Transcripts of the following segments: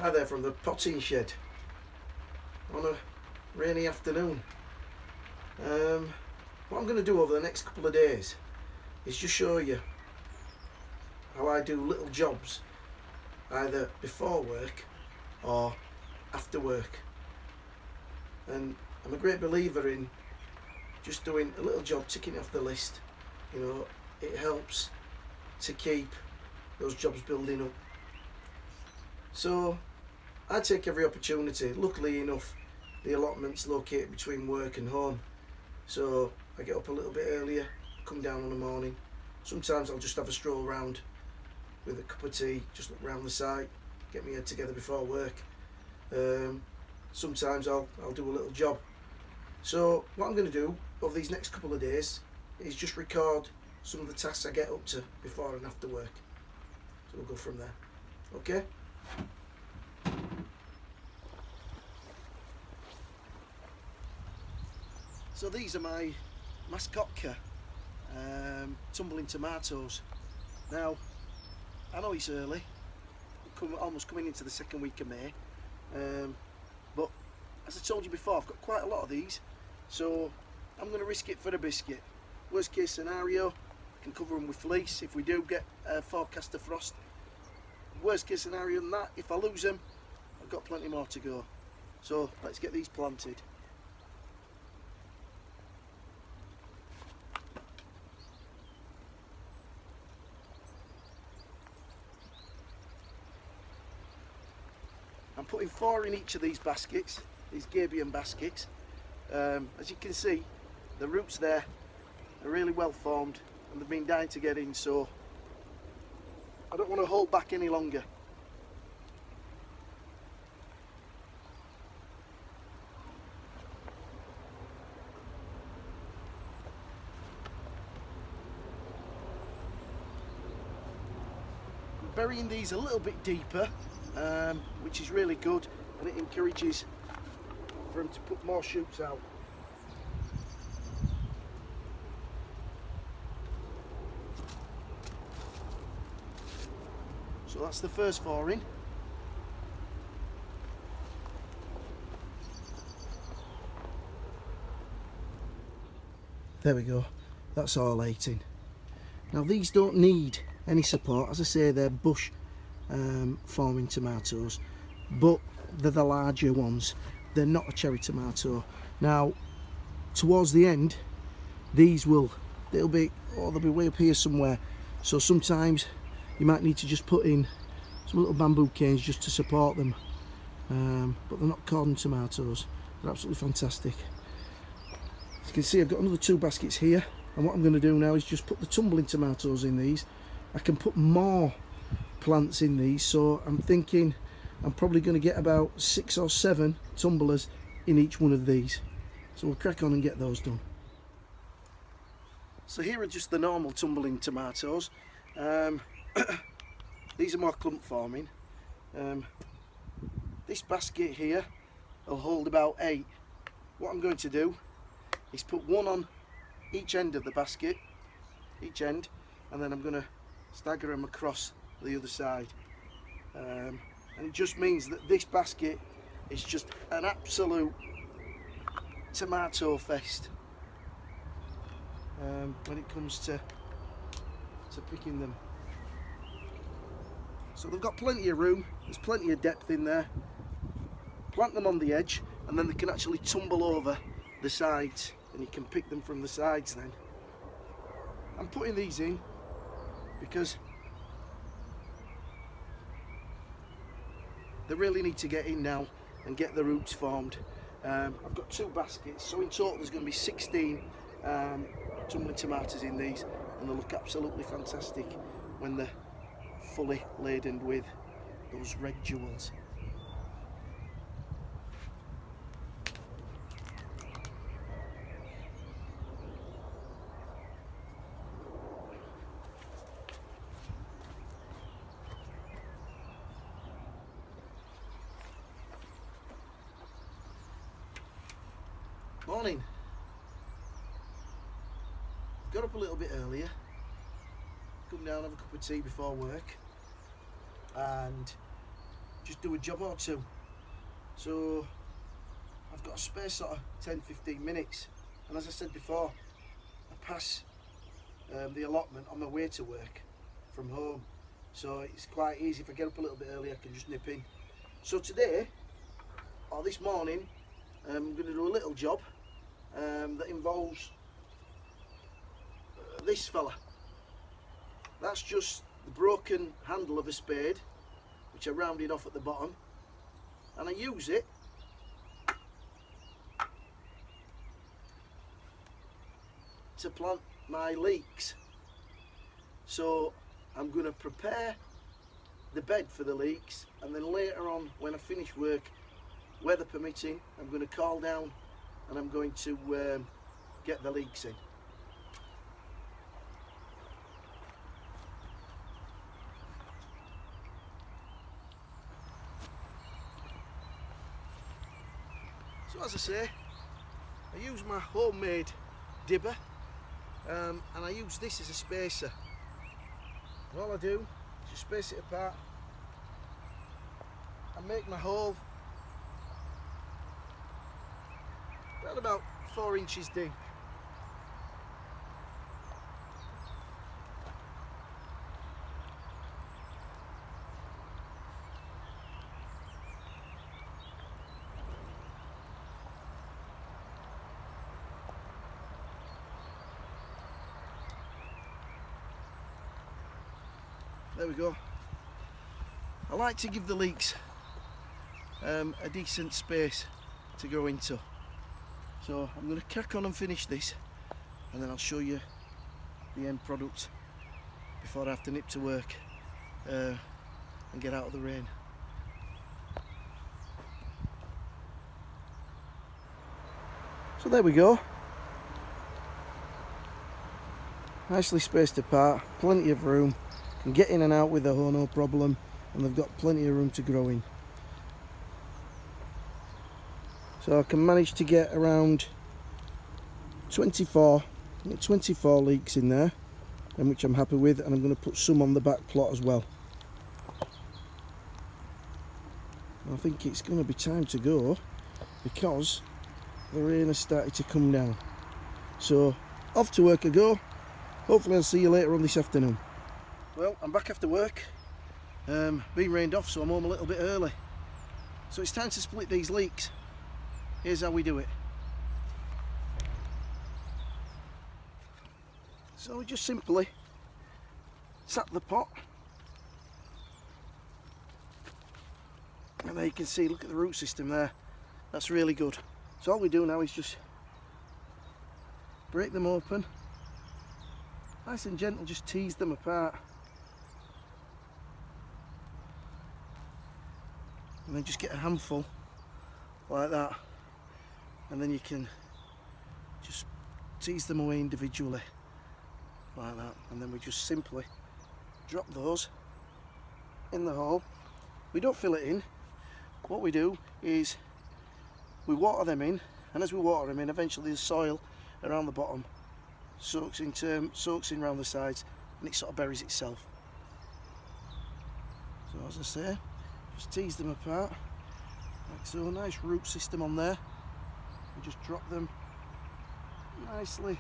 Hi there from the potting shed on a rainy afternoon. What I'm going to do over the next couple of days is just show you how I do little jobs either before work or after work. And I'm a great believer in just doing a little job, ticking it off the list. You know, it helps to keep those jobs building up. So I take every opportunity. Luckily enough, the allotment's located between work and home, so I get up a little bit earlier, come down in the morning. Sometimes I'll just have a stroll around with a cup of tea, just look around the site, get my head together before work. Sometimes I'll do a little job. So what I'm going to do over these next couple of days is just record some of the tasks I get up to before and after work. So we'll go from there. Okay? So these are my mascotka, tumbling tomatoes. Now, I know it's early, almost coming into the second week of May, but as I told you before, I've got quite a lot of these, so I'm going to risk it for a biscuit. Worst case scenario, I can cover them with fleece if we do get a forecast of frost. Worst case scenario than that, if I lose them, I've got plenty more to go. So let's get these planted. I'm putting 4 in each of these baskets, these gabion baskets. As you can see, the roots there are really well formed and they've been dying to get in, so I don't want to hold back any longer. I'm burying these a little bit deeper, which is really good, and it encourages for them to put more shoots out. So that's the first 4 in. There we go, that's all 8 in. Now these don't need any support, as I say, they're bush forming tomatoes, but they're the larger ones. They're not a cherry tomato. Now towards the end, they'll be way up here somewhere, so sometimes you might need to just put in some little bamboo canes just to support them, but they're not cordon tomatoes. They're absolutely fantastic. As you can see, I've got another 2 baskets here, and what I'm going to do now is just put the tumbling tomatoes in these. I can put more plants in these, so I'm thinking I'm probably going to get about 6 or 7 tumblers in each one of these. So we'll crack on and get those done. So here are just the normal tumbling tomatoes. These are more clump forming. This basket here will hold about 8. What I'm going to do is put 1 on each end of the basket, each end, and then I'm going to stagger them across the other side. And it just means that this basket is just an absolute tomato fest when it comes to picking them. So they've got plenty of room, there's plenty of depth in there. Plant them on the edge and then they can actually tumble over the sides, and you can pick them from the sides then. I'm putting these in because they really need to get in now and get the roots formed. I've got 2 baskets, so in total there's going to be 16 tumbling tomatoes in these, and they look absolutely fantastic when they're fully laden with those red jewels. Morning. Got up a little bit earlier, come down, have a cup of tea before work, and just do a job or two. So I've got a spare sort of 10-15 minutes, and as I said before, I pass the allotment on my way to work from home, so it's quite easy. If I get up a little bit early, I can just nip in. So today, or this morning, I'm going to do a little job that involves this fella. That's just the broken handle of a spade, which I rounded off at the bottom, and I use it to plant my leeks. So I'm going to prepare the bed for the leeks, and then later on when I finish work, weather permitting, I'm going to call down and I'm going to get the leeks in. So as I say, I use my homemade dibber, and I use this as a spacer. And all I do is just space it apart and make my hole around about 4 inches deep. There we go. I like to give the leeks a decent space to grow into. So I'm going to crack on and finish this, and then I'll show you the end product before I have to nip to work and get out of the rain. So there we go. Nicely spaced apart, plenty of room. Can get in and out with the hoe, no problem, and they've got plenty of room to grow in. So I can manage to get around 24 leeks in there, and which I'm happy with, and I'm going to put some on the back plot as well. I think it's going to be time to go because the rain has started to come down. So off to work I go. Hopefully I'll see you later on this afternoon. Well, I'm back after work. Been rained off, so I'm home a little bit early. So it's time to split these leeks. Here's how we do it. So we just simply sap the pot, and there you can see, look at the root system there. That's really good. So all we do now is just break them open, nice and gentle, just tease them apart, and then just get a handful like that, and then you can just tease them away individually like that, and then we just simply drop those in the hole. We don't fill it in. What we do is we water them in, and as we water them in, eventually the soil around the bottom soaks in around the sides, and it sort of buries itself. So as I say, just tease them apart like so. Nice root system on there, and just drop them nicely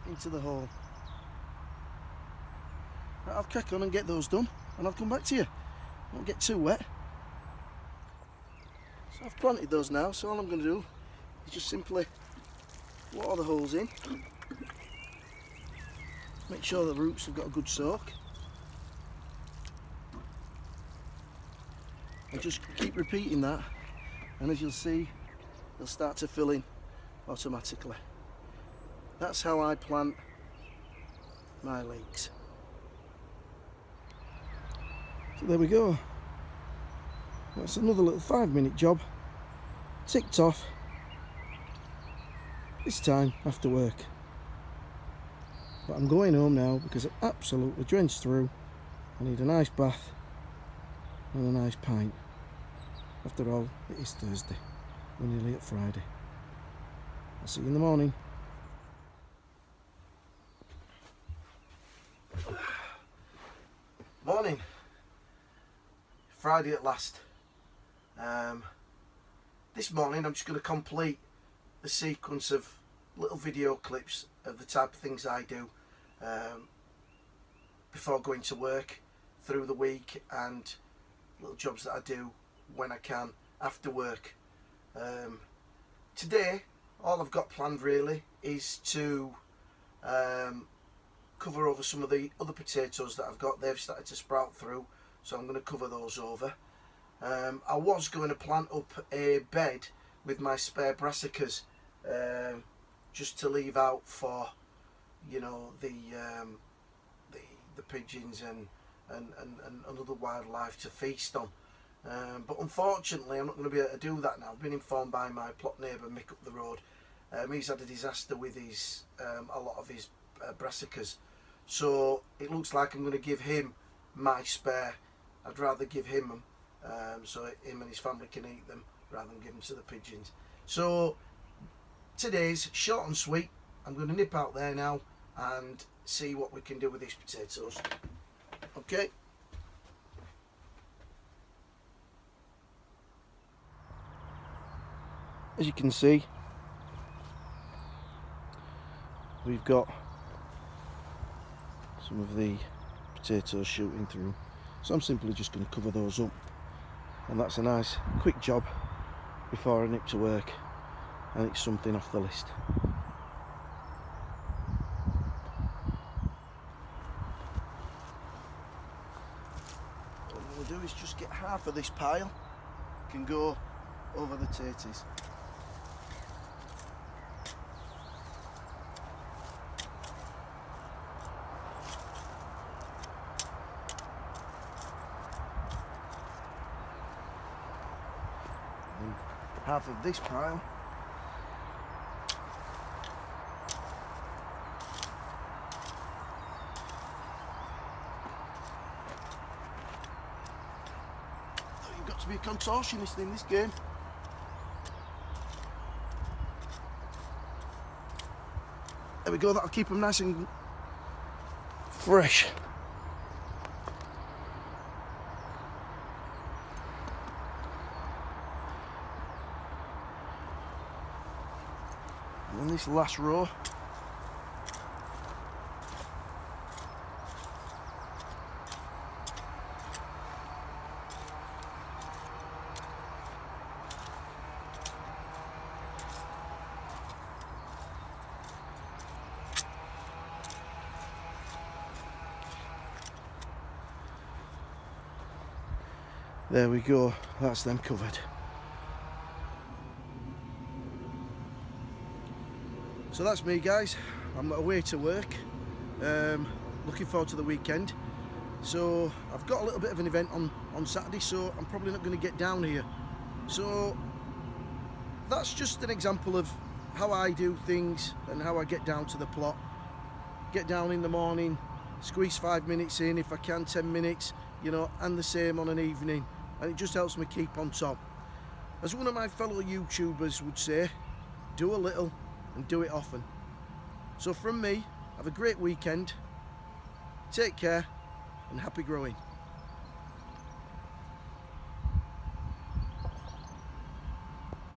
into the hole. Right, I'll crack on and get those done, and I'll come back to you. Won't get too wet. So I've planted those now, so all I'm going to do is just simply water the holes in, make sure the roots have got a good soak, and just keep repeating that, and as you'll see, they'll start to fill in automatically. That's how I plant my leeks. So there we go. That's another little 5-minute job ticked off, this time after work. But I'm going home now because I'm absolutely drenched through. I need a nice bath and a nice pint. After all, it is Thursday. We're nearly at Friday. I'll see you in the morning. Morning. Friday at last. This morning I'm just going to complete the sequence of little video clips of the type of things I do before going to work through the week, and little jobs that I do when I can after work. Today all I've got planned really is to cover over some of the other potatoes that I've got. They've started to sprout through, so I'm going to cover those over. I was going to plant up a bed with my spare brassicas, just to leave out for, you know, the pigeons and other wildlife to feast on. But unfortunately I'm not going to be able to do that now. I've been informed by my plot neighbour Mick up the road. He's had a disaster with his a lot of his brassicas, so it looks like I'm going to give him my spare. I'd rather give him them, so him and his family can eat them, rather than give them to the pigeons. So today's short and sweet. I'm going to nip out there now and see what we can do with these potatoes. Okay. As you can see, we've got some of the potatoes shooting through, so I'm simply just going to cover those up, and that's a nice quick job before I nip to work, and it's something off the list. What I'm going to do is just get half of this pile, can go over the taties. And half of this pile you've got to be a contortionist in this game. There we go, that'll keep them nice and fresh. And then this last row, there we go, that's them covered. So that's me, guys. I'm away to work, looking forward to the weekend. So I've got a little bit of an event on Saturday, so I'm probably not going to get down here. So that's just an example of how I do things and how I get down to the plot. Get down in the morning, squeeze 5 minutes in if I can, 10 minutes, you know, and the same on an evening. And it just helps me keep on top. As one of my fellow YouTubers would say, do a little and do it often. So from me, have a great weekend, take care and happy growing.